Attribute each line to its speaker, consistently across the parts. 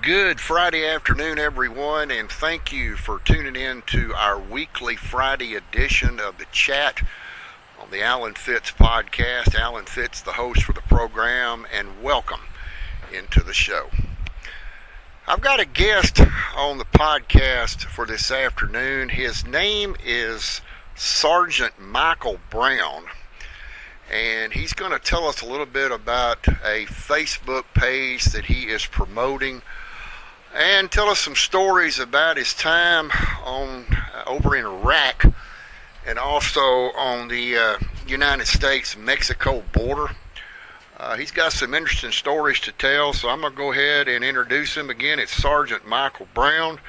Speaker 1: Good Friday afternoon, everyone, and thank you for tuning in to our weekly Friday edition of the chat on the Alan Fitz podcast. Alan Fitz, the host for the program, and welcome into the show. I've got a guest on the podcast for this afternoon. His name is Sergeant Micheal Brown, and he's going to tell us a little bit about a Facebook page that he is promoting and tell us some stories about his time over in Iraq and also on the United States-Mexico border. He's got some interesting stories to tell, so I'm going to go ahead and introduce him again. It's Sergeant Micheal Brown.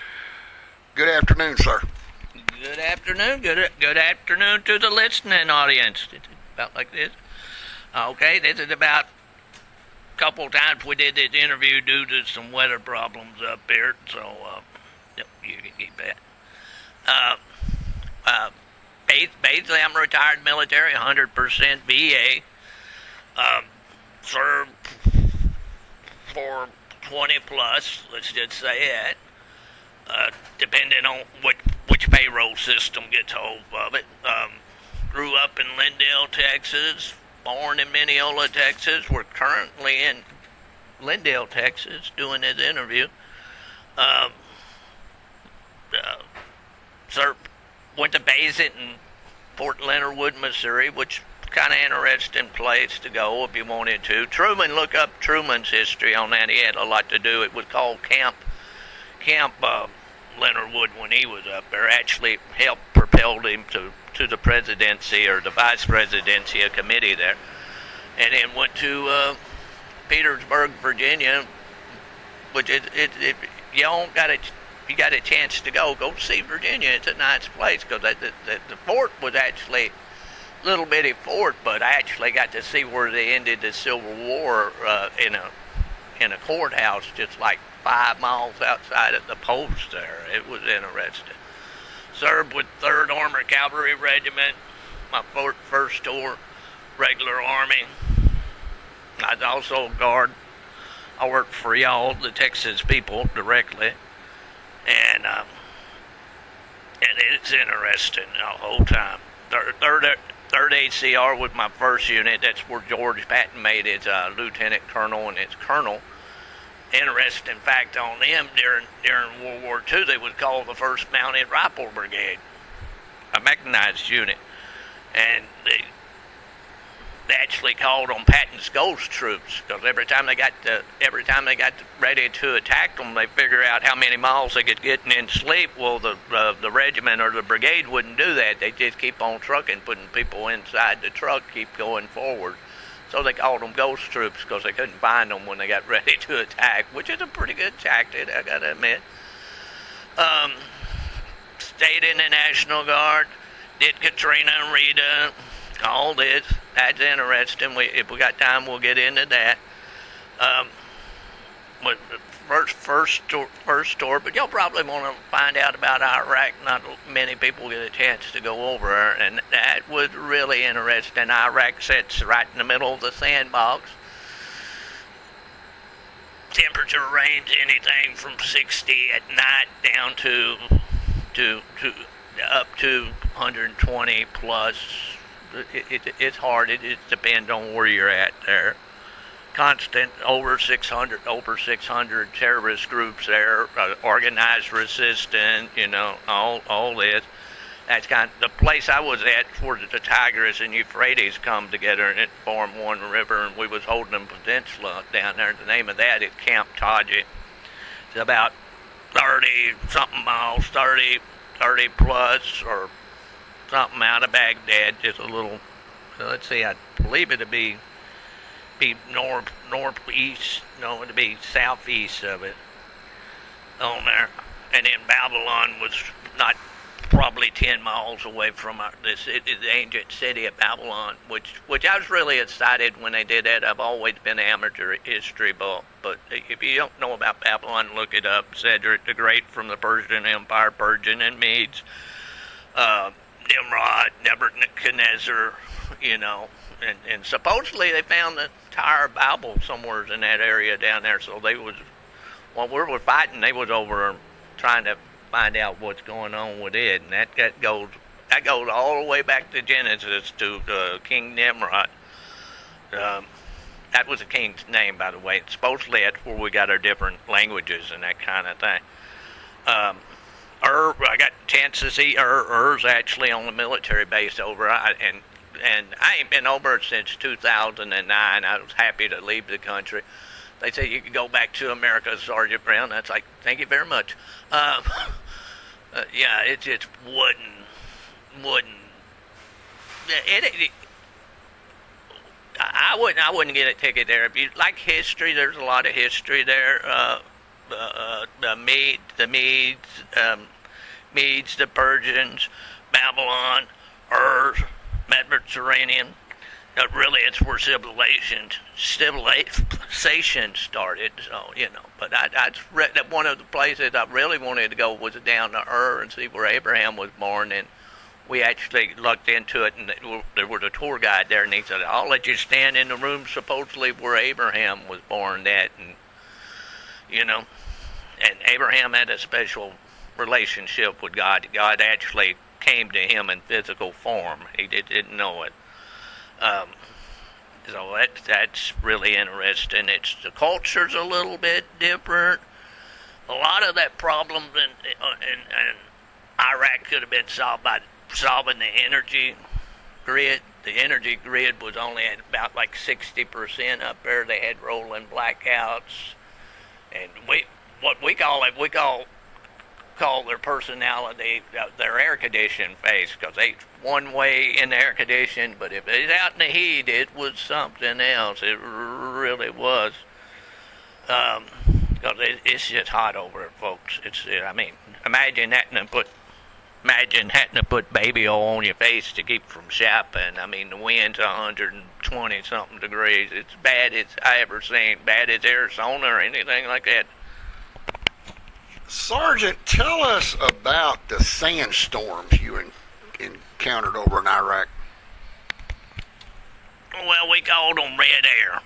Speaker 1: Good afternoon, sir.
Speaker 2: Good afternoon. Good afternoon to the listening audience. It's about like this. Okay, this is about couple times we did this interview due to some weather problems up here, so yep, you can keep that. Basically, I'm retired military, 100% VA. Served for 20 plus, let's just say that, depending on which payroll system gets hold of it. Grew up in Lindale, Texas. Born in Mineola, Texas. We're currently in Lindale, Texas, doing this interview. Sir, went to base it in Fort Leonard Wood, Missouri, which kind of interesting place to go if you wanted to. Truman, look up Truman's history on that. He had a lot to do. It was called Camp Leonard Wood when he was up there. Actually helped propelled him to the presidency or the vice presidency, a committee there, and then went to Petersburg, Virginia, which you got a chance to go see Virginia. It's a nice place because the fort was actually a little bitty fort, but I actually got to see where they ended the Civil War in a courthouse just like 5 miles outside of the post there. It was interesting. Served with 3rd Armored Cavalry Regiment, my first tour, regular Army. I was also a guard. I worked for y'all, the Texas people, directly. And it's interesting the whole time. Third ACR was my first unit. That's where George Patton made his lieutenant colonel and his colonel. Interesting fact on them, during World War II, they was called the 1st Mounted Rifle Brigade, a mechanized unit, and they actually called them Patton's Ghost Troops because every time they got ready to attack them, they figure out how many miles they could get in sleep. Well, the regiment or the brigade wouldn't do that. They just keep on trucking, putting people inside the truck, keep going forward. So they called them ghost troops because they couldn't find them when they got ready to attack, which is a pretty good tactic, I gotta admit. Stayed in the National Guard, did Katrina and Rita, all this. That's interesting. If we got time, we'll get into that. But first tour, but y'all probably want to find out about Iraq. Not many people get a chance to go over there, and that was really interesting. Iraq sits right in the middle of the sandbox. Temperature range anything from 60 at night down to up to 120 plus. It's hard. It depends on where you're at there. Constant over 600 terrorist groups there, organized resistance, all this. That's kind of the place I was at where the Tigris and Euphrates come together and it formed one river, and we was holding a peninsula down there. The name of that is Camp Taji. It's about 30-something miles, 30 plus or something out of Baghdad, just a little, let's see, I believe it'd be northeast, no, it'd be southeast of it on there. And then Babylon was not probably 10 miles away from the ancient city of Babylon, which I was really excited when they did that. I've always been an amateur history buff, but if you don't know about Babylon, look it up. Cedric the Great from the Persian Empire, Persian and Medes, Nimrod, Nebuchadnezzar, and supposedly they found the entire Bible somewhere in that area down there, so they was while we were fighting, they was over trying to find out what's going on with it, and that goes all the way back to Genesis to King Nimrod. That was a king's name, by the way. Supposedly that's where we got our different languages and that kind of thing. I got a chance to see Ur's actually on the military base over, and I ain't been over since 2009. I was happy to leave the country. They said you could go back to America, Sergeant Brown. That's like, thank you very much. Yeah, it just wouldn't. I wouldn't get a ticket there. If you like history, there's a lot of history there. The Medes, the Persians, Babylon, Mediterranean. Really, it's where civilization started. So but I read that one of the places I really wanted to go was down to and see where Abraham was born, and we actually looked into it, and there was a tour guide there, and he said, "I'll let you stand in the room supposedly where Abraham was born at," and and Abraham had a special relationship with God. God actually came to him in physical form. He didn't know it. So that's really interesting. The culture's a little bit different. A lot of that problem in Iraq could have been solved by solving the energy grid. The energy grid was only at about like 60% up there. They had rolling blackouts, and we call their personality their air conditioned face, because they one way in the air conditioned, but if it's out in the heat, it was something else. It really was. Because it's just hot over there, folks. Imagine having to put baby oil on your face to keep from chapping. The wind's 120 something degrees. It's bad as I ever seen. Bad as Arizona or anything like that.
Speaker 1: Sergeant, tell us about the sandstorms you encountered over in Iraq.
Speaker 2: Well, we called them red air,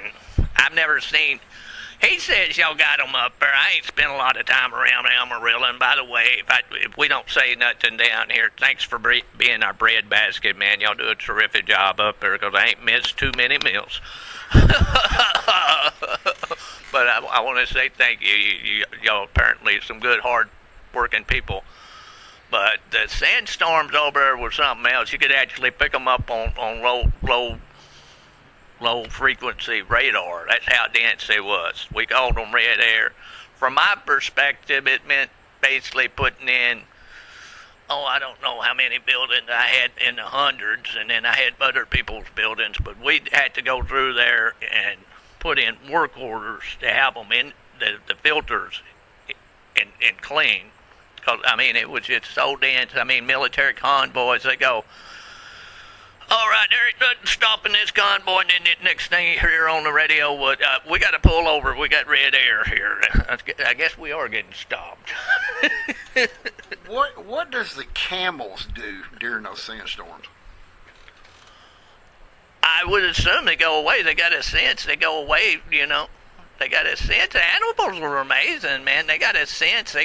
Speaker 2: and I've never seen. He says y'all got them up there. I ain't spent a lot of time around Amarillo. And by the way, if we don't say nothing down here, thanks for being our bread basket, man. Y'all do a terrific job up there, because I ain't missed too many meals. But I want to say thank you. Y'all apparently some good, hard-working people. But the sandstorms over there were something else. You could actually pick them up on low frequency radar. That's how dense it was. We called them red air. From my perspective, it meant basically putting in, I don't know how many buildings I had, in the hundreds, and then I had other people's buildings, but we had to go through there and put in work orders to have them in the filters and clean. Because, it was just so dense. Military convoys, they go, all right, there ain't nothing stopping this convoy, and then the next thing you hear on the radio, we got to pull over. We got red air here. I guess we are getting stopped.
Speaker 1: What does the camels do during those sandstorms?
Speaker 2: I would assume they go away. They got a sense. They go away, They got a sense. The animals were amazing, man. They got a sense.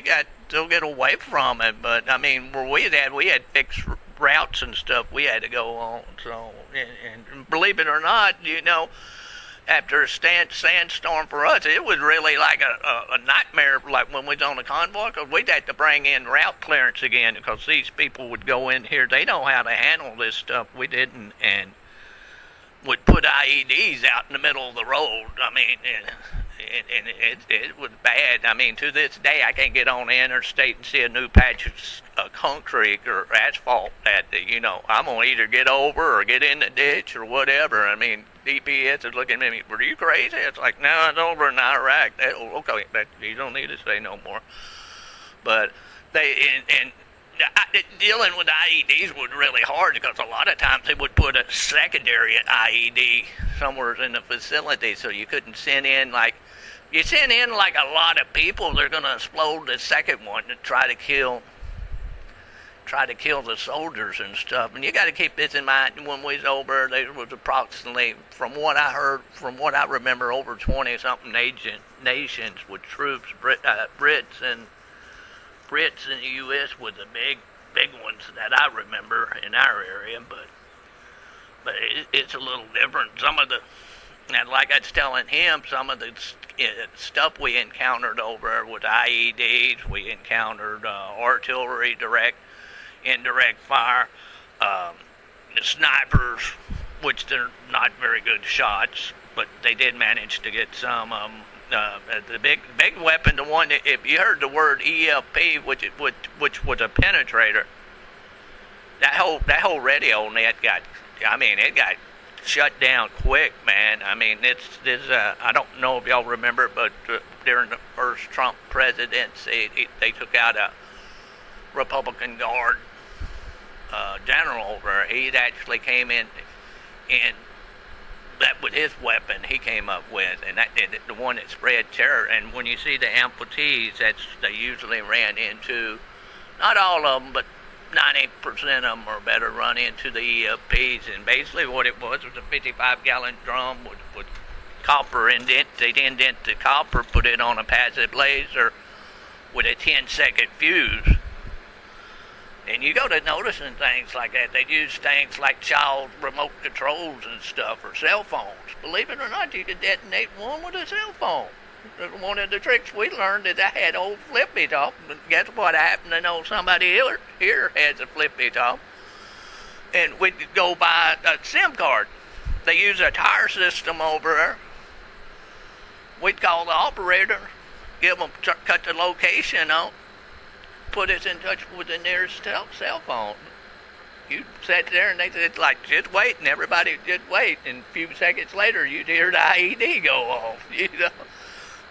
Speaker 2: They'll get away from it. But, where we had fixed routes and stuff we had to go on. So, and believe it or not, after a sandstorm for us, it was really like a nightmare, like when we was on a convoy, because we'd have to bring in route clearance again, because these people would go in here. They know how to handle this stuff. We didn't, and would put IEDs out in the middle of the road. It was bad. To this day, I can't get on the interstate and see a new patch of concrete or asphalt that, I'm going to either get over or get in the ditch or whatever. DPS is looking at me, were you crazy? It's like, no, it's over in Iraq. Okay, you don't need to say no more. But dealing with IEDs was really hard, because a lot of times they would put a secondary IED somewhere in the facility, so you couldn't send in you send in a lot of people, they're going to explode the second one to try to kill try to kill the soldiers and stuff. And you got to keep this in mind. When we was over, there was approximately, from what I heard, from what I remember, over 20-something nations with troops. Brits and the U.S. were the big ones that I remember in our area, but it's a little different. Some of the, and like I was telling him, some of the stuff we encountered over with IEDs, we encountered artillery, direct, indirect fire, the snipers, which they're not very good shots, but they did manage to get some. The big weapon, the one that, if you heard the word EFP, which was a penetrator, that whole radio net got shut down quick, man. I mean, I don't know if y'all remember, but during the first Trump presidency, they took out a Republican Guard general over. He actually came in, and that was his weapon he came up with, and that the one that spread terror. And when you see the amputees, they usually ran into, not all of them, but 90% of them or better run into the EFPs. And basically what it was a 55-gallon drum with copper indent. They'd indent the copper, put it on a passive laser with a 10-second fuse. And you go to noticing things like that. They use things like child remote controls and stuff, or cell phones. Believe it or not, you could detonate one with a cell phone. One of the tricks we learned is I had old flippy top. Guess what? I happen to know somebody here has a flippy top. And we'd go buy a SIM card. They use a tire system over there. We'd call the operator, cut the location out, put us in touch with the nearest cell phone. You sat there and they said, like, just wait, and everybody would just wait. And a few seconds later, you'd hear the IED go off, you know.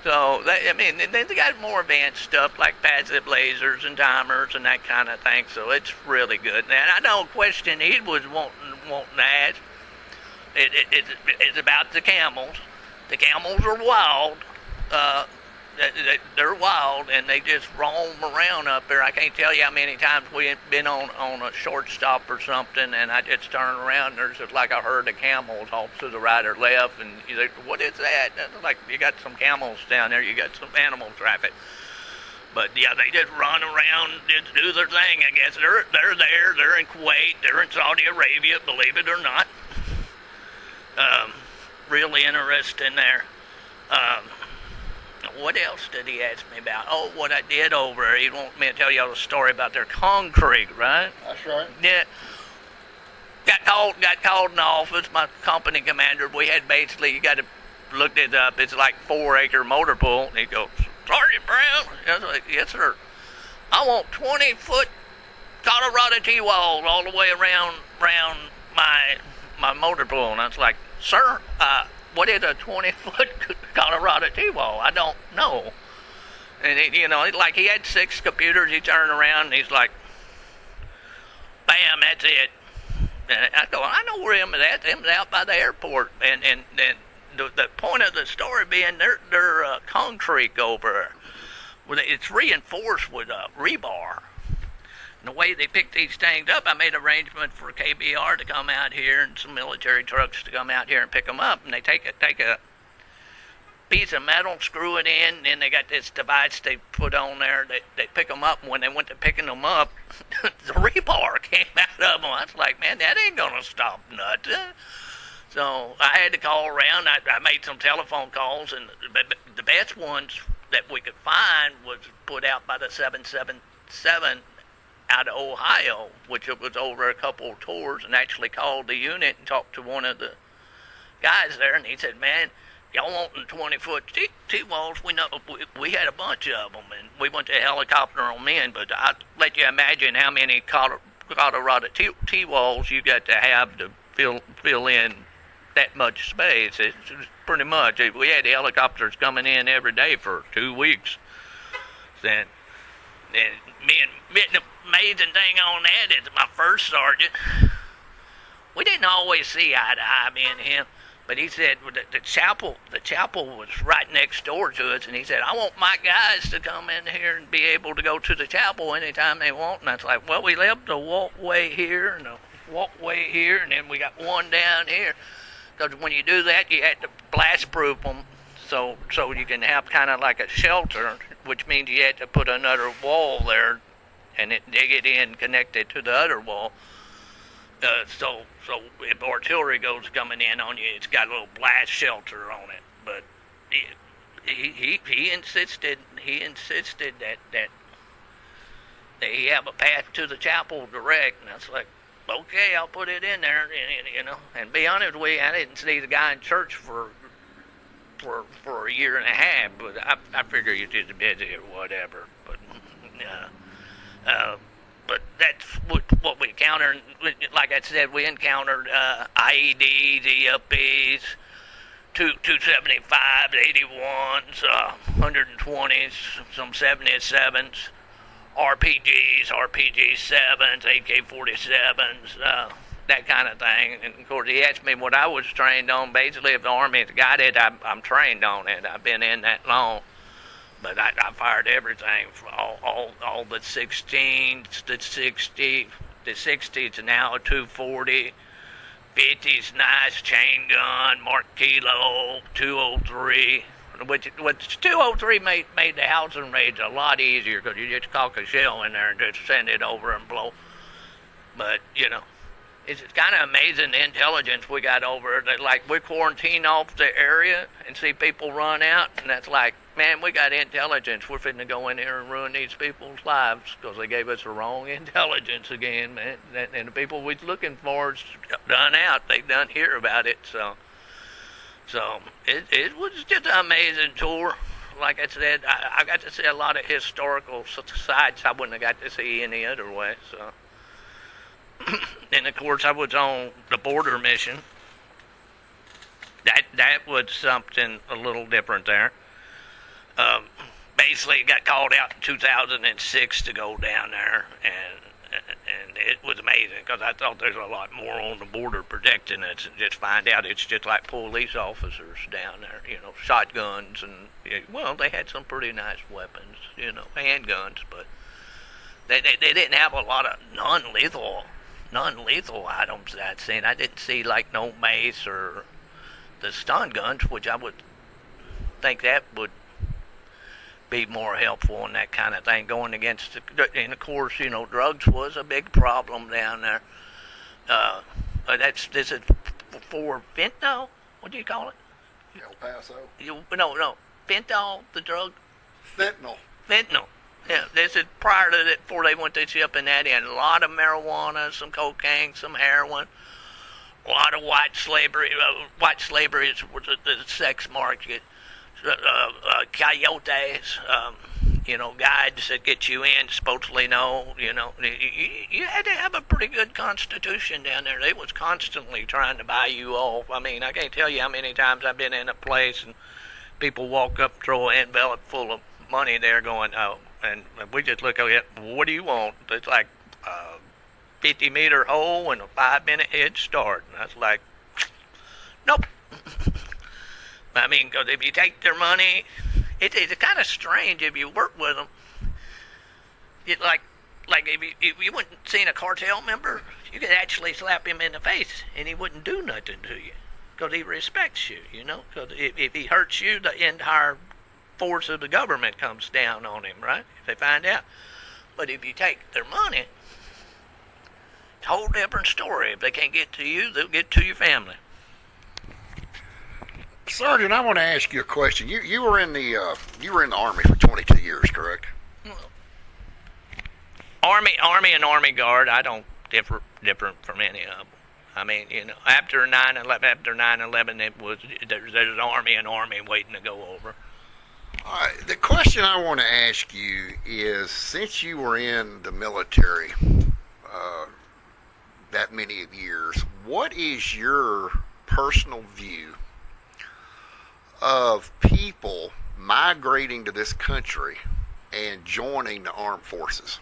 Speaker 2: So, then they got more advanced stuff like passive lasers and timers and that kind of thing. So it's really good. And I know a question he was wanting to ask. It's about the camels. The camels are wild. They're wild, and they just roam around up there. I can't tell you how many times we've been on a short stop or something, and I just turn around, and there's just like a herd of camels off to the right or left, and you're like, what is that? And it's like, you got some camels down there, you got some animal traffic. But yeah, they just run around, just do their thing, I guess. They're there, they're in Kuwait, they're in Saudi Arabia, believe it or not. Really interesting there. What else did he ask me about? Oh, what I did over there. He wanted me to tell y'all a story about their concrete, right?
Speaker 1: That's right.
Speaker 2: Yeah. Got called in the office, my company commander. We had basically, you got to look it up. It's like 4-acre motor pool. And he goes, Sergeant Brown. I was like, yes, sir. I want 20-foot Colorado T-walls all the way around my motor pool. And I was like, sir, what is a 20-foot Colorado T-wall? I don't know. And like he had 6 computers. He turned around and he's like, bam, that's it. And I go, I know where him is at. Him's out by the airport. And the point of the story being they're concrete over there. It's reinforced with rebar. And the way they pick these things up, I made arrangements for KBR to come out here and some military trucks to come out here and pick them up. And they take a piece of metal, screw it in, and then they got this device they put on there. They pick them up, and when they went to picking them up, the rebar came out of them. I was like, man, that ain't going to stop nothing. So I had to call around. I made some telephone calls, and the best ones that we could find was put out by the 777 out of Ohio, which was over a couple of tours, and actually called the unit and talked to one of the guys there, and he said, man, y'all wanting 20-foot T-walls? We had a bunch of them, and we went to a helicopter on in, but I'll let you imagine how many Colorado T-walls you got to have to fill in that much space. It's pretty much, we had helicopters coming in every day for 2 weeks. And the amazing thing on that is my first sergeant, we didn't always see eye to eye, me and him. But he said the chapel was right next door to us, and he said, I want my guys to come in here and be able to go to the chapel anytime they want. And I was like, well, we left a walkway here and a walkway here, and then we got one down here. Because when you do that, you had to blast-proof them so you can have kind of like a shelter, which means you had to put another wall there and dig it in, connect it to the other wall. So if artillery goes coming in on you, it's got a little blast shelter on it. But he insisted that he have a path to the chapel direct, and I was like, okay, I'll put it in there, you know. And be honest with you, I didn't see the guy in church for a year and a half, but I figure you're just busy or whatever. But that's what we encountered. Like I said, we encountered IEDs, EFPs, 275s, 81s, 120s, some 77s, RPGs, RPG-7s, AK-47s, that kind of thing. And, of course, he asked me what I was trained on. Basically, if the Army's got it, I'm trained on it. I've been in that long. But I fired everything, all the 16s, the 60, the 60s now a 240, 50's nice chain gun, Mark Kilo, 203, which 203 made the housing raids a lot easier because you just cock a shell in there and just send it over and blow. But, you know, it's kind of amazing the intelligence we got over it. Like, we quarantine off the area and see people run out, and that's like, man, we got intelligence. We're fitting to go in here and ruin these people's lives because they gave us the wrong intelligence again, man. And the people we're looking for is done out. They done hear about it. So it was just an amazing tour. Like I said, I got to see a lot of historical sites I wouldn't have got to see any other way. So, and of course, I was on the border mission. That was something a little different there. Basically got called out in 2006 to go down there, and it was amazing because I thought there's a lot more on the border protecting us, and just find out it's just like police officers down there, you know, shotguns, and, well, they had some pretty nice weapons, you know, handguns, but they didn't have a lot of non-lethal items that I'd seen. I didn't see, like, no mace or the stun guns, which I would think that would be more helpful in that kind of thing, going against and of course, you know, drugs was a big problem down there. This is for fentanyl. What do you call it?
Speaker 1: El Paso.
Speaker 2: No, fentanyl, the drug.
Speaker 1: Fentanyl.
Speaker 2: Yeah, this is prior to that, before they went to shipping that in. A lot of marijuana, some cocaine, some heroin, a lot of white slavery. White slavery is the sex market. Coyotes, you know, guides that get you in, supposedly know, you know, you had to have a pretty good constitution down there. They was constantly trying to buy you off. I mean, I can't tell you how many times I've been in a place and people walk up, throw an envelope full of money there going, oh, and we just look at it, what do you want? It's like a 50-meter hole and a 5-minute head start. And I was like, nope. I mean, because if you take their money, it's kind of strange if you work with them. It like if you wouldn't seen a cartel member, you could actually slap him in the face and he wouldn't do nothing to you because he respects you, you know. Because if he hurts you, the entire force of the government comes down on him, right? If they find out. But if you take their money, it's a whole different story. If they can't get to you, they'll get to your family.
Speaker 1: Sergeant, I want to ask you a question. You were in the Army for 22 years, correct?
Speaker 2: Army and Army Guard, I don't different from any of them. I mean, you know, after 9/11, it was there's Army and Army waiting to go over.
Speaker 1: The question I want to ask you is, since you were in the military that many years, what is your personal view of people migrating to this country and joining the armed forces?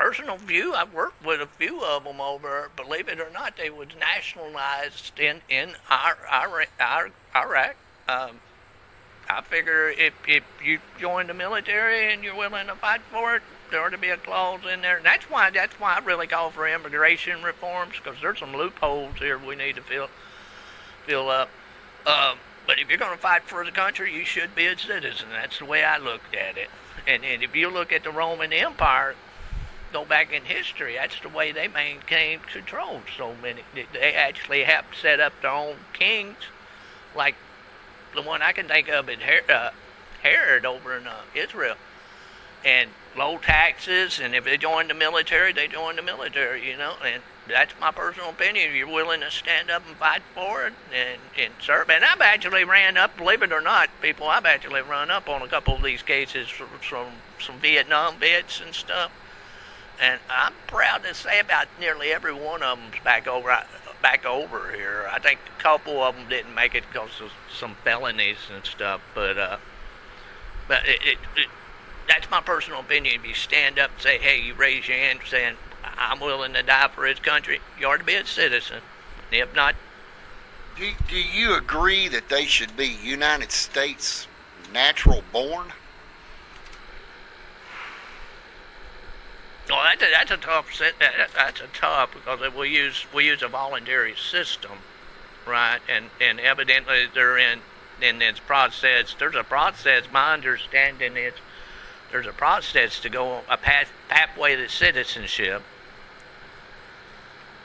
Speaker 2: personal view, I've worked with a few of them over. Believe it or not, they was nationalized in Iraq. I figure if you join the military and you're willing to fight for it, there ought to be a clause in there. And that's why I really call for immigration reforms, because there's some loopholes here we need to fill up. But if you're going to fight for the country, you should be a citizen. That's the way I looked at it. And if you look at the Roman Empire, go back in history, that's the way they maintained control. So many, they actually have set up their own kings, like the one I can think of is Herod over in Israel. And low taxes, and if they join the military, they join the military, and that's my personal opinion. If you're willing to stand up and fight for it and serve. And I've actually ran up, believe it or not, people, I've actually run up on a couple of these cases from some Vietnam vets and stuff. And I'm proud to say about nearly every one of them's back over here. I think a couple of them didn't make it because of some felonies and stuff, but that's my personal opinion. If you stand up and say, hey, you raise your hand saying, I'm willing to die for his country, you ought to be a citizen. If not...
Speaker 1: Do you agree that they should be United States natural born?
Speaker 2: Well, that's a tough because we use a voluntary system, right? And evidently they're in this process. There's a process. My understanding is there's a process to go a pathway to citizenship,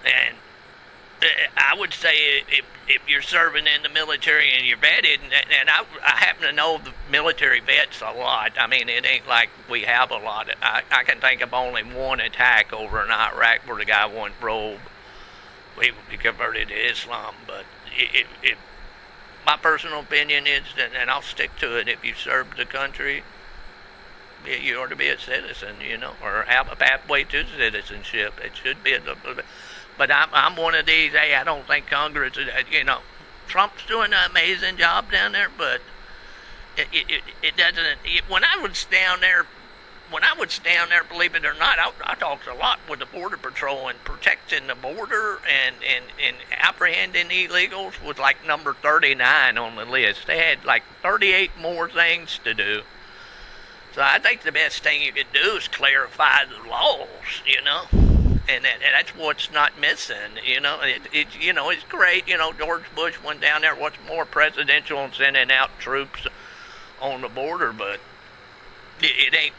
Speaker 2: and I would say if you're serving in the military and you're vetted, and I happen to know the military vets a lot. I mean, it ain't like we have a lot. I can think of only one attack over in Iraq where the guy went rogue. He converted to Islam. But if my personal opinion is, and I'll stick to it, if you serve the country, you ought to be a citizen, or have a pathway to citizenship. It should be But I'm one of these. Hey, I don't think Congress, Trump's doing an amazing job down there, but it doesn't. When I was down there, believe it or not, I talked a lot with the Border Patrol, and protecting the border and apprehending illegals was like number 39 on the list. They had like 38 more things to do. So I think the best thing you could do is clarify the laws, and that's what's not missing, It's great, George Bush went down there, what's more presidential and sending out troops on the border, but it ain't,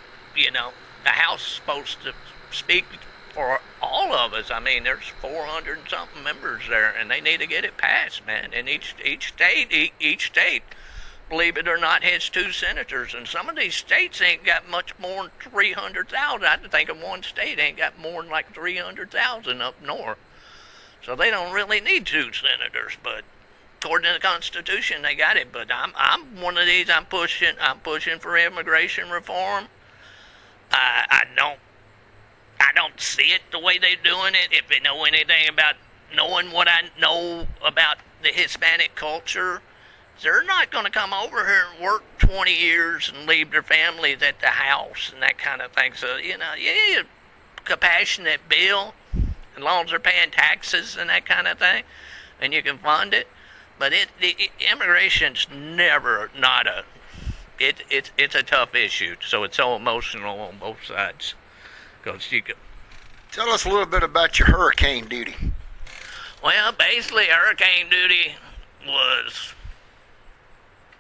Speaker 2: the House is supposed to speak for all of us. I mean, there's 400 and something members there, and they need to get it passed, man. And each state, believe it or not, has 2 senators, and some of these states ain't got much more than 300,000. I think of one state ain't got more than like 300,000 up north. So they don't really need 2 senators, but according to the Constitution, they got it. But I'm one of these. I'm pushing for immigration reform. I don't see it the way they're doing it. If they know anything about knowing what I know about the Hispanic culture, they're not going to come over here and work 20 years and leave their families at the house and that kind of thing. So, you need a compassionate bill, as long as they're paying taxes and that kind of thing, and you can fund it. But immigration's never not a... It's a tough issue, so it's so emotional on both sides. Because you can...
Speaker 1: Tell us a little bit about your hurricane duty.
Speaker 2: Well, basically, hurricane duty was...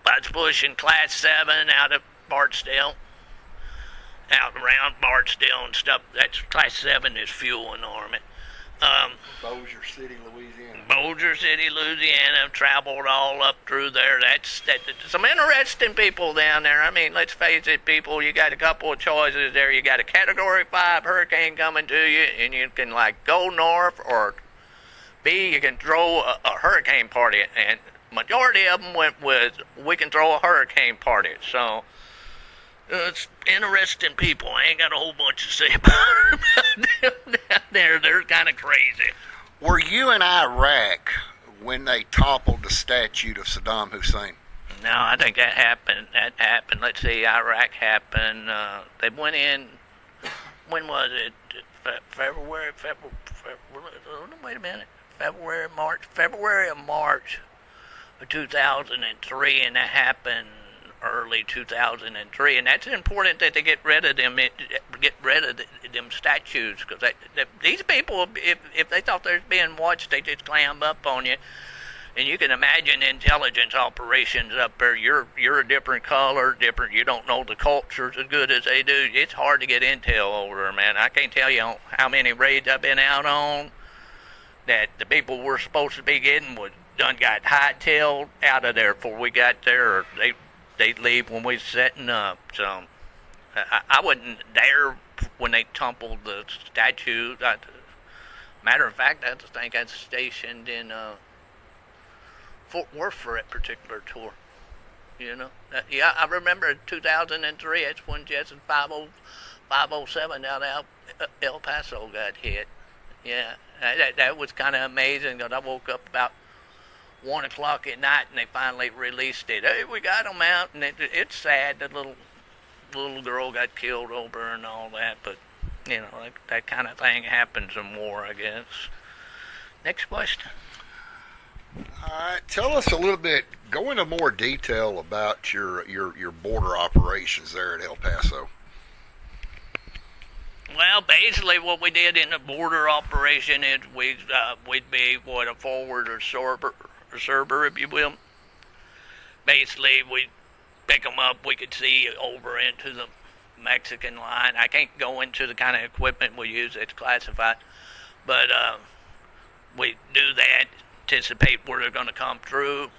Speaker 2: I was pushing Class 7 out of Bartsdale, out around Bartsdale and stuff. That's Class 7 is fuel and army.
Speaker 1: Bossier City, Louisiana.
Speaker 2: Bossier City, Louisiana. Traveled all up through there. That's some interesting people down there. I mean, let's face it, people. You got a couple of choices there. You got a Category 5 hurricane coming to you, and you can go north, or B, you can throw a hurricane party. And majority of them went with, we can throw a hurricane party. So it's interesting people. I ain't got a whole bunch to say about them down there. They're kind of crazy.
Speaker 1: Were you in Iraq when they toppled the statue of Saddam Hussein?
Speaker 2: No, I think that happened. Let's see, Iraq happened. They went in, when was it? February, wait a minute. February or March of 2003, and that happened early 2003, and that's important that they get rid of them statues, because these people, if they thought they was being watched, they just clam up on you. And you can imagine intelligence operations up there. You're a different color, different. You don't know the cultures as good as they do. It's hard to get intel over there, man. I can't tell you how many raids I've been out on that the people we're supposed to be getting done got hightailed out of there before we got there, or they'd leave when we was setting up. So I wasn't there when they tumbled the statues. Matter of fact, I think I was stationed in Fort Worth for that particular tour. You know, yeah, I remember 2003. That's when Jetson 507 out of El Paso got hit. Yeah, that was kind of amazing. Because I woke up about 1 o'clock at night, and they finally released it. Hey, we got them out, and it's sad. The little girl got killed over and all that, but you know, that kind of thing happens in war, I guess. Next question.
Speaker 1: All right, tell us a little bit. Go into more detail about your border operations there at El Paso.
Speaker 2: Well, basically, what we did in the border operation is we'd be a forward or server, if you will. Basically, we'd pick them up. We could see over into the Mexican line. I can't go into the kind of equipment we use. It's classified, but we do that. Anticipate where they're going to come through.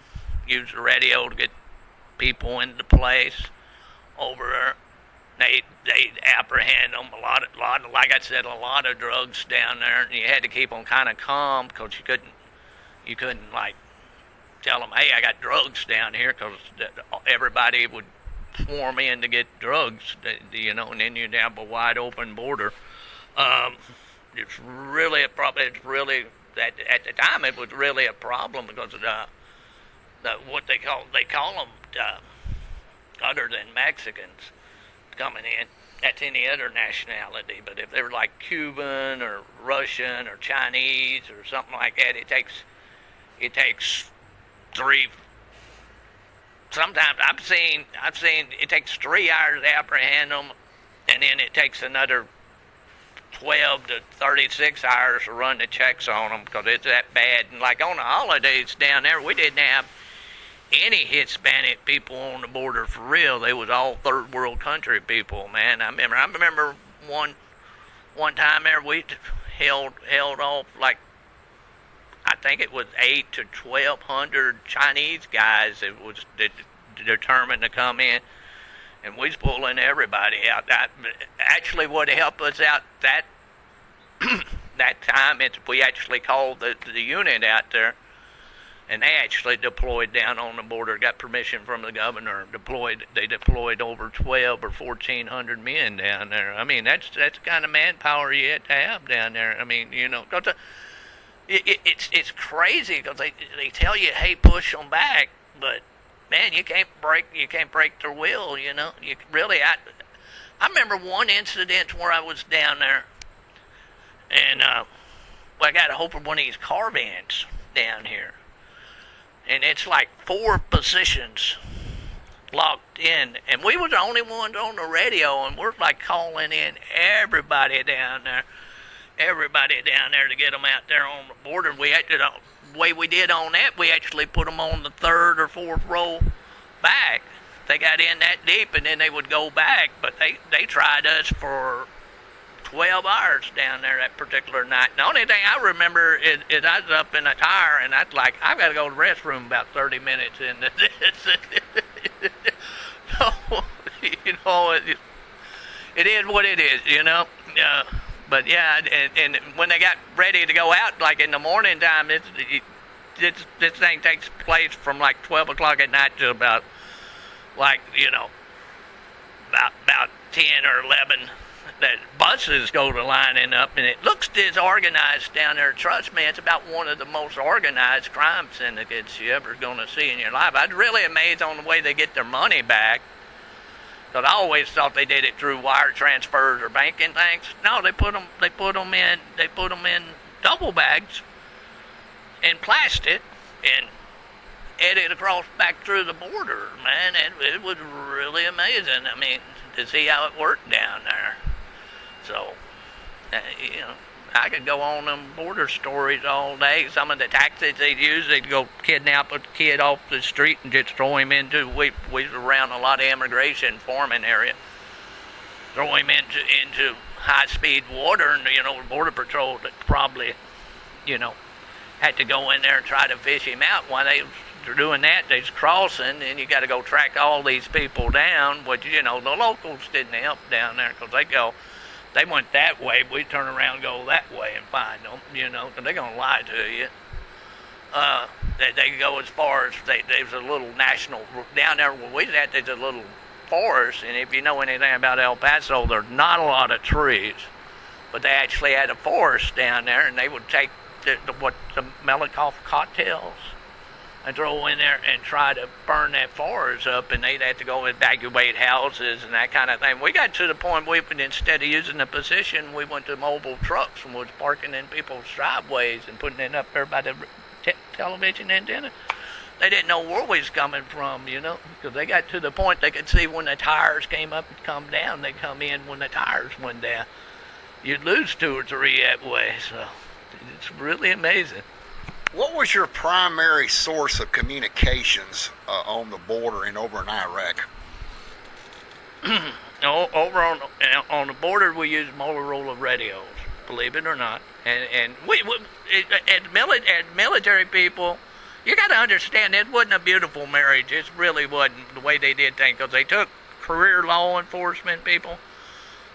Speaker 2: Use the radio to get people into place over there. They apprehend them. A lot of, like I said, a lot of drugs down there, and you had to keep them kind of calm, because you couldn't like tell them, hey, I got drugs down here, because everybody would swarm in to get drugs, you know, and then you'd have a wide open border. It's really a problem. It's really at the time it was really a problem, because of what they call them other than Mexicans coming in. That's any other nationality, but if they were like Cuban or Russian or Chinese or something like that, it takes 3. Sometimes I've seen it takes 3 hours to apprehend them, and then it takes another 12 to 36 hours to run the checks on them, because it's that bad. And like on the holidays down there, we didn't have any Hispanic people on the border for real. They was all third world country people, man. I remember one time there we held off, like, I think it was 8 to 1,200 Chinese guys that was determined to come in, and we was pulling everybody out. Actually, what helped us out that time is we actually called the unit out there, and they actually deployed down on the border. Got permission from the governor. They deployed over 12 or 1,400 men down there. I mean, that's the kind of manpower you have to have down there. I mean, you know, it's crazy, because they tell you, hey, push them back, but man, you can't break their will. You know, you really. I remember one incident where I was down there, and I got a hold of one of these car vans down here, and it's like 4 positions locked in, and we were the only ones on the radio, and we're like calling in everybody down there to get them out there on the border. We had to, the way we did on that, we actually put them on the 3rd or 4th row back. They got in that deep, and then they would go back, but they tried us for 12 hours down there that particular night. The only thing I remember is I was up in a tire, and I was like, I've got to go to the restroom about 30 minutes into this. So, you know, it is what it is, you know. But yeah, and when they got ready to go out, like in the morning time, this thing takes place from like 12 o'clock at night to about, like, you know, about 10 or 11. That buses go to lining up, and it looks disorganized down there. Trust me, it's about one of the most organized crime syndicates you ever going to see in your life. I was really amazed on the way they get their money back. Because I always thought they did it through wire transfers or banking things. No, they put them in double bags in plastic and headed across back through the border, man. It was really amazing. I mean, to see how it worked down there. So, I could go on them border stories all day. Some of the tactics they'd use, they'd go kidnap a kid off the street and just throw him into, we was around a lot of immigration farming area, throw him into high-speed water, and, Border Patrol probably, had to go in there and try to fish him out. While they were doing that, they's crossing, and you got to go track all these people down, which, the locals didn't help down there, because they went that way, we turn around and go that way and find them, because they're going to lie to you. They go as far as, there's a little national, down there where we was at, there's a little forest, and if you know anything about El Paso, there's not a lot of trees, but they actually had a forest down there, and they would take the Melikoff cocktails and throw in there and try to burn that forest up, and they'd have to go evacuate houses and that kind of thing. We got to the point instead of using the position, we went to mobile trucks and was parking in people's driveways and putting it up there by the television antenna. They didn't know where we was coming from, because they got to the point they could see when the tires came up and come down. They come in when the tires went down. You'd lose 2 or 3 that way, so it's really amazing.
Speaker 1: What was your primary source of communications on the border and over in Iraq?
Speaker 2: Over on the border, we use Motorola radios, believe it or not. And as military people, you got to understand, it wasn't a beautiful marriage. It really wasn't the way they did things, because they took career law enforcement people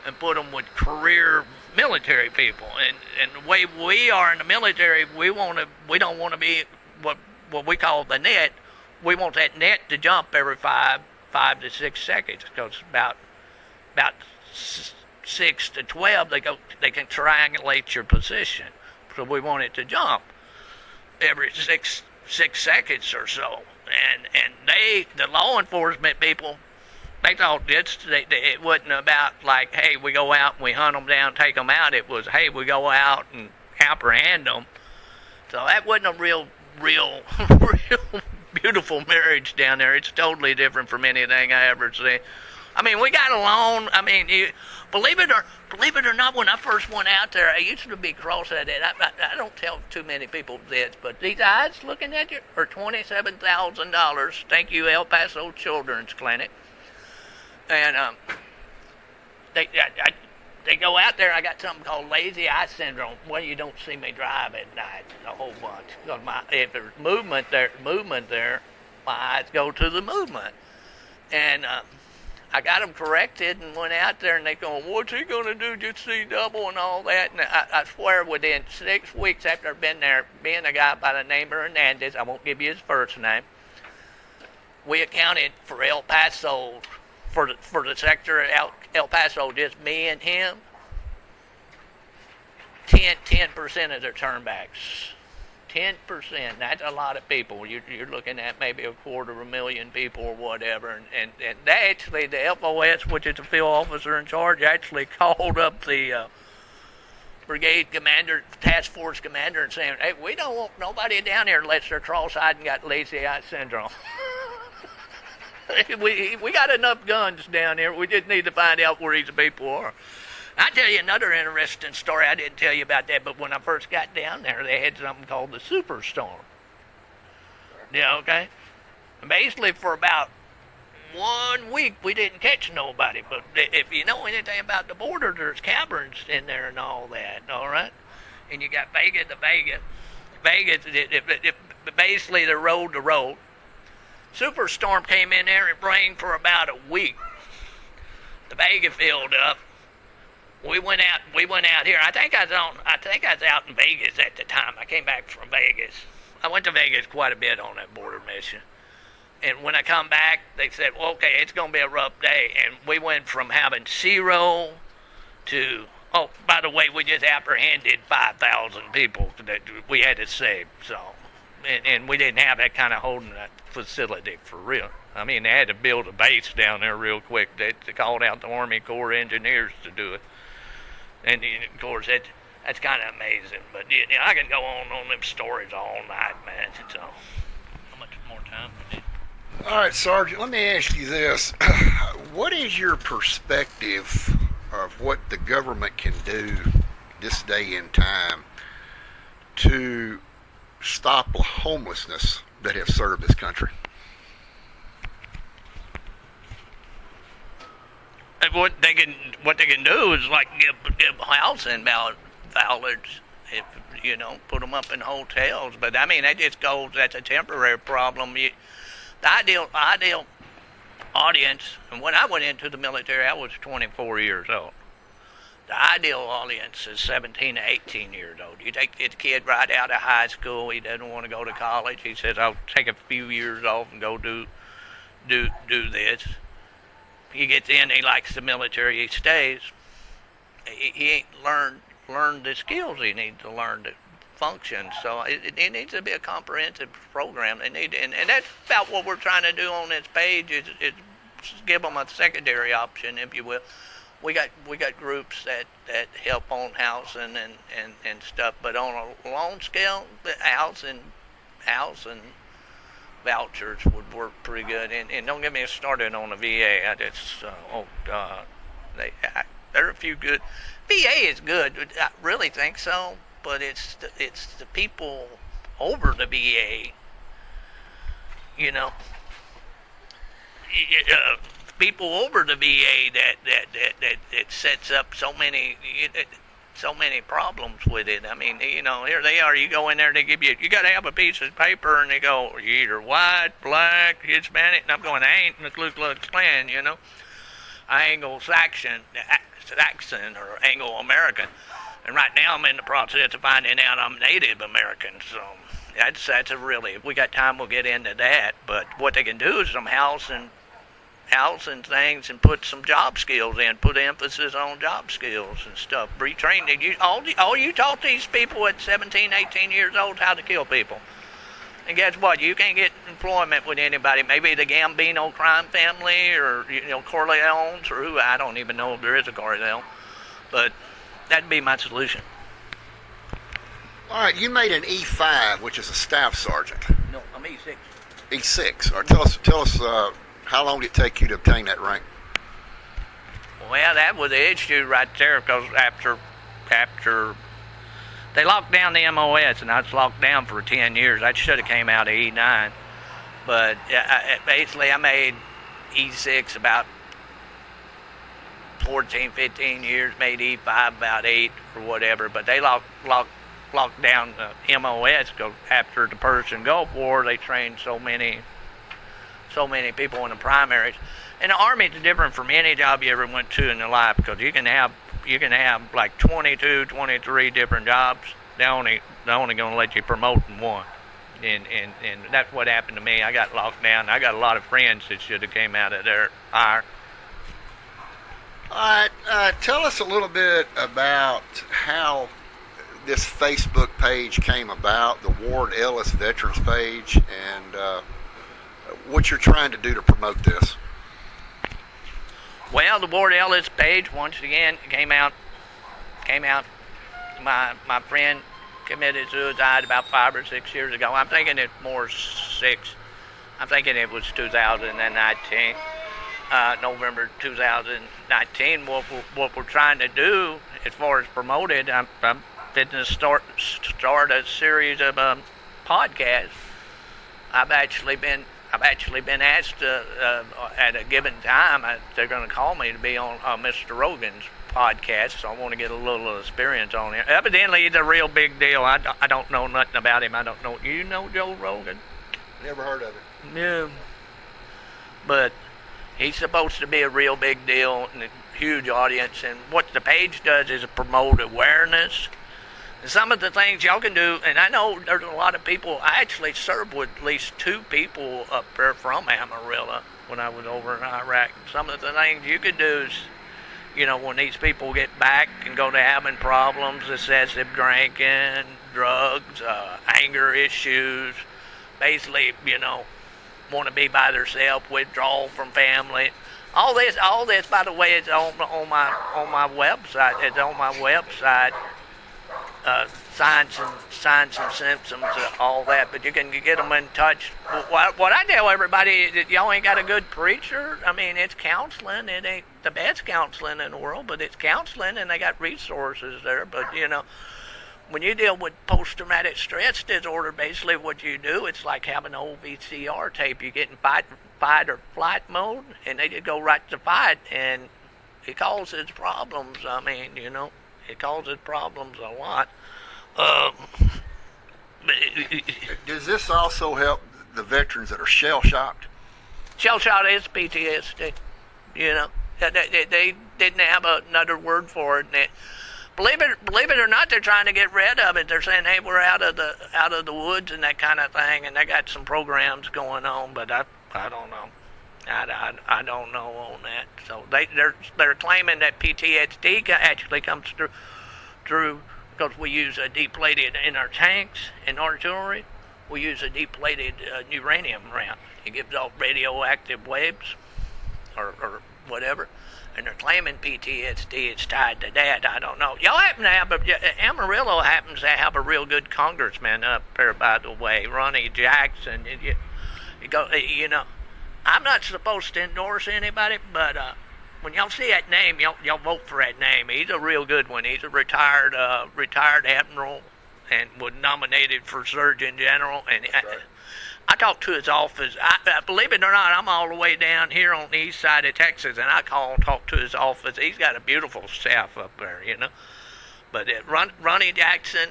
Speaker 2: and put them with career military people, and the way we are in the military, we don't want to be what we call the net. We want that net to jump every 5 to 6 seconds, because about 6 to 12 they can triangulate your position, so we want it to jump every 6 seconds or so, and the law enforcement people, they thought it wasn't about like, hey, we go out and we hunt them down, take them out. It was, hey, we go out and apprehend them. So that wasn't a real beautiful marriage down there. It's totally different from anything I ever seen. I mean, we got along. I mean, believe it or not, when I first went out there, I used to be cross-eyed. I don't tell too many people this, but these eyes looking at you are $27,000. Thank you, El Paso Children's Clinic. And they go out there. I got something called lazy eye syndrome. Well, you don't see me drive at night a whole bunch. Because if there's movement there, my eyes go to the movement. And I got them corrected and went out there, and they going, what's he going to do, just see double and all that? And I swear within 6 weeks after I've been there, being a guy by the name of Hernandez, I won't give you his first name, we accounted for El Paso, for the sector of El Paso, just me and him, 10% of their turnbacks. 10%. That's a lot of people. You're looking at maybe 250,000 people or whatever. And they actually, the FOS, which is the field officer in charge, actually called up the brigade commander, task force commander, and saying, hey, we don't want nobody down here unless they're cross-eyed and got lazy eye syndrome. We got enough guns down here. We just need to find out where these people are. I'll tell you another interesting story. I didn't tell you about that, but when I first got down there, they had something called the Superstorm. Yeah, okay? And basically, for about 1 week, we didn't catch nobody. But if you know anything about the border, there's caverns in there and all that, all right? And you got Vegas to Vegas. Basically, they're road to road. Superstorm came in there and rained for about a week. The Vega filled up. We went out here. I think I was out in Vegas at the time. I came back from Vegas. I went to Vegas quite a bit on that border mission. And when I come back, they said, well, okay, it's going to be a rough day. And we went from having 0 to, oh, by the way, we just apprehended 5,000 people that we had to save. So and we didn't have that kind of holding facility for real. I mean, they had to build a base down there real quick. They called out the Army Corps of Engineers to do it. And of course, that's kind of amazing. But I can go on them stories all night, man. So, how much more time we need?
Speaker 1: All right, Sergeant, let me ask you this. What is your perspective of what the government can do this day and time to stop the homelessness that have served this country?
Speaker 2: And what they can do is like give housing vouchers, if put them up in hotels. But I mean, that just goes. That's a temporary problem. The ideal audience. And when I went into the military, I was 24 years old. The ideal audience is 17 to 18 years old. You take this kid right out of high school. He doesn't want to go to college. He says, "I'll take a few years off and go do this." He gets in. He likes the military. He stays. He ain't learned the skills he needs to learn to function. So it needs to be a comprehensive program. They need, and that's about what we're trying to do on this page. Is give them a secondary option, if you will. We got groups that help on housing and stuff, but on a long scale, the housing vouchers would work pretty good. And don't get me started on the VA. Oh God, there are a few good. VA is good. I really think so, but it's the people over the VA. People over the VA that sets up so many problems with it. I mean, here they are. You go in there, they give you got to have a piece of paper, and they go, you're either white, black, Hispanic, and I'm going, I ain't in the Ku Klux Klan, I Anglo-Saxon or Anglo-American, and right now I'm in the process of finding out I'm Native American. So that's a really, if we got time, we'll get into that. But what they can do is some housing things and put some job skills in, put emphasis on job skills and stuff. Retrain. All you taught these people at 17, 18 years old how to kill people. And guess what? You can't get employment with anybody. Maybe the Gambino crime family or, Corleones or who. I don't even know if there is a Corleone. But that'd be my solution.
Speaker 1: All right, you made an E5, which is a staff sergeant.
Speaker 2: No, I'm E6.
Speaker 1: E6. All right, tell us how long did it take you to obtain that rank?
Speaker 2: Well, that was the issue right there, because after they locked down the MOS, and I was locked down for 10 years. I should have came out of E9. But basically, I made E6 about 14, 15 years, made E5 about 8 or whatever. But they locked down the MOS, because after the Persian Gulf War, they trained so many people in the primaries. And the Army is different from any job you ever went to in your life, because you can have like 22, 23 different jobs. They're only going to let you promote in one. And that's what happened to me. I got locked down. I got a lot of friends that should have came out of there higher.
Speaker 1: All right, tell us a little bit about how this Facebook page came about, the Ward Ellis Veterans page, and what you're trying to do to promote this.
Speaker 2: Well, the Ward Ellis page, once again, came out. My friend committed suicide about 5 or 6 years ago. I'm thinking it's more 6. I'm thinking it was 2019, November 2019. What we're trying to do, as far as promoted, I'm fitting to start a series of podcasts. I've actually been asked at a given time, they're going to call me to be on Mr. Rogan's podcast, so I want to get a little experience on him. Evidently, he's a real big deal. I don't know nothing about him. I don't know. You know Joe Rogan?
Speaker 1: Never heard of it.
Speaker 2: Yeah. But he's supposed to be a real big deal and a huge audience, and what the page does is promote awareness. Some of the things y'all can do, and I know there's a lot of people. I actually served with at least 2 people up there from Amarillo when I was over in Iraq. Some of the things you could do is, when these people get back and go to having problems, excessive drinking, drugs, anger issues, basically, want to be by themselves, withdraw from family. All this, by the way, is on my website. It's on my website. Signs and symptoms, all that. But you can get them in touch. What I tell everybody is that y'all ain't got a good preacher. I mean, it's counseling. It ain't the best counseling in the world, but it's counseling, and they got resources there. But when you deal with post-traumatic stress disorder, basically what you do, it's like having an old VCR tape. You get in fight or flight mode, and they just go right to fight, and it causes problems. I mean, it causes problems a lot.
Speaker 1: Does this also help the veterans that are shell-shocked?
Speaker 2: Shell-shocked is PTSD. They didn't have another word for it. And believe it or not, they're trying to get rid of it. They're saying, "Hey, we're out of the woods and that kind of thing," and they got some programs going on. But I don't know. I don't know on that. So they're claiming that PTSD actually comes through because we use a depleted in our tanks and artillery. We use a depleted uranium round. It gives off radioactive waves or whatever. And they're claiming PTSD is tied to that. I don't know. Y'all happen to have Amarillo happens to have a real good congressman up there, by the way, Ronnie Jackson. I'm not supposed to endorse anybody, but when y'all see that name, y'all vote for that name. He's a real good one. He's a retired admiral and was nominated for Surgeon General. And I talked to his office. Believe it or not, I'm all the way down here on the east side of Texas, and I call and talk to his office. He's got a beautiful staff up there, But Ronnie Jackson,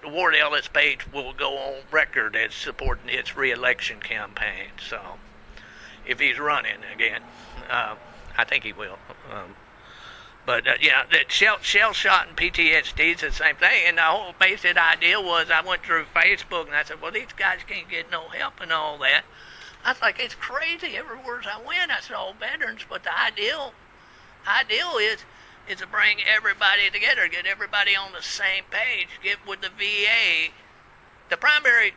Speaker 2: the Ward Ellis page will go on record as supporting his re-election campaign. So, if he's running again, I think he will. That shell shot and PTSD is the same thing. And the whole basic idea was I went through Facebook and I said, well, these guys can't get no help and all that. I was like, it's crazy. Everywhere I went, I saw veterans. But the ideal is to bring everybody together, get everybody on the same page, get with the VA. The primary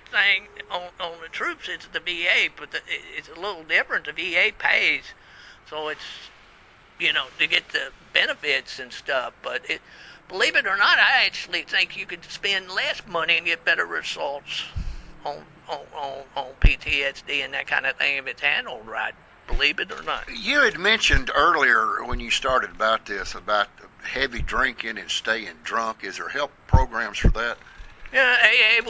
Speaker 2: thing on the troops is the VA, but it's a little different. The VA pays, so it's to get the benefits and stuff. But believe it or not, I actually think you could spend less money and get better results on PTSD and that kind of thing if it's handled right. Believe it or not.
Speaker 1: You had mentioned earlier when you started about this about heavy drinking and staying drunk. Is there help programs for that?
Speaker 2: Yeah, AA.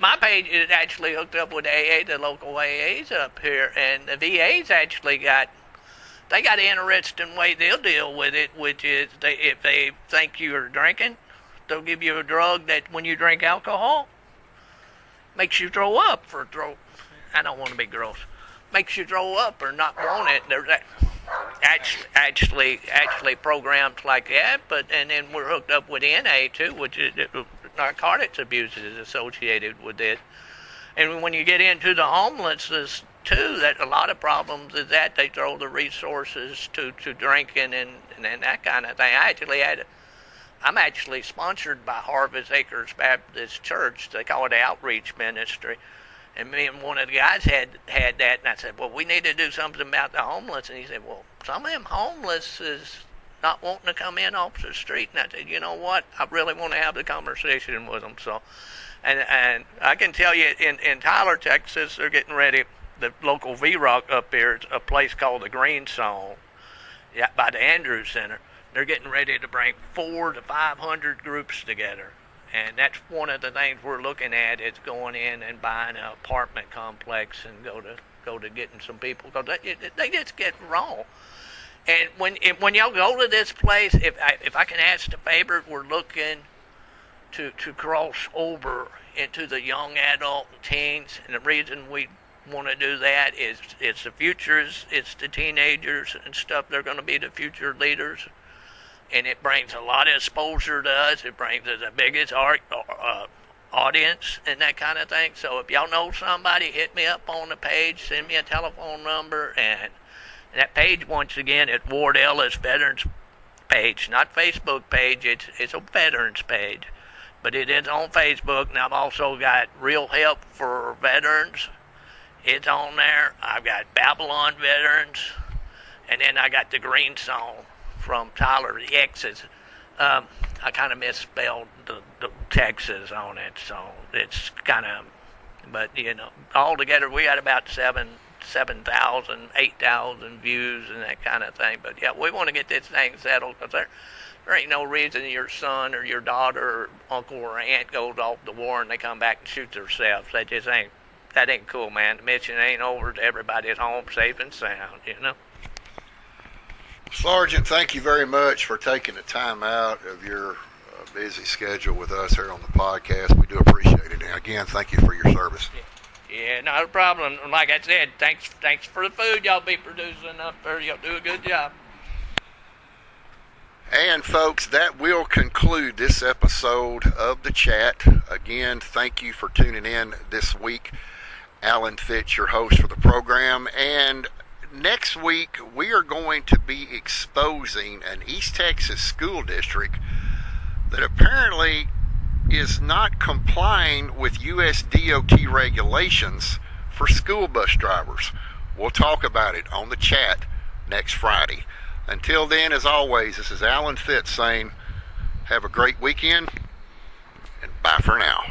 Speaker 2: My page is actually hooked up with AA, the local AAs up here, and the VA's actually got an interesting way they'll deal with it, which is if they think you're drinking, they'll give you a drug that when you drink alcohol makes you throw up I don't want to be gross. Makes you throw up or not want it. There's actually programs like that, and then we're hooked up with NA too, which is narcotics abuse is associated with it. And when you get into the homelessness too, that a lot of problems is that they throw the resources to drinking and that kind of thing. I'm actually sponsored by Harvest Acres Baptist Church. They call it outreach ministry. And me and one of the guys had that, and I said, well, we need to do something about the homeless. And he said, well, some of them homeless is not wanting to come in off the street. And I said, you know what? I really want to have the conversation with them. So, and I can tell you, in Tyler, Texas, they're getting ready. The local V-Rock up here is a place called the Green Zone, by the Andrews Center. They're getting ready to bring 400 to 500 groups together. And that's one of the things we're looking at is going in and buying an apartment complex and go to getting some people, because they just get wrong. And when y'all go to this place, if I can ask the favor, we're looking to cross over into the young adult and teens. And the reason we want to do that is it's the futures, it's the teenagers and stuff. They're going to be the future leaders. And it brings a lot of exposure to us. It brings us the biggest audience and that kind of thing. So if y'all know somebody, hit me up on the page, send me a telephone number. And that page, once again, is Ward Ellis Veterans page, not Facebook page. It's a Veterans page. But it is on Facebook, and I've also got Real Help for Veterans. It's on there. I've got Babylon Veterans, and then I got the Green Song from Tyler the X's. I kind of misspelled the Texas on it, so it's kind of, but altogether we got about 7,000, 8,000 views and that kind of thing. But yeah, we want to get this thing settled, because there ain't no reason your son or your daughter or uncle or aunt goes off the war and they come back and shoot themselves. That ain't cool, man. The mission ain't over. Everybody's home safe and sound,
Speaker 1: Sergeant, thank you very much for taking the time out of your busy schedule with us here on the podcast. We do appreciate it. And again, thank you for your service.
Speaker 2: Yeah, not a problem. Like I said, thanks for the food y'all be producing up there. Y'all do a good job.
Speaker 1: And folks, that will conclude this episode of the chat. Again, thank you for tuning in this week. Alan Fitz, your host for the program. And next week, we are going to be exposing an East Texas school district that apparently is not complying with U.S. DOT regulations for school bus drivers. We'll talk about it on the chat next Friday. Until then, as always, this is Alan Fitz saying, have a great weekend, and bye for now.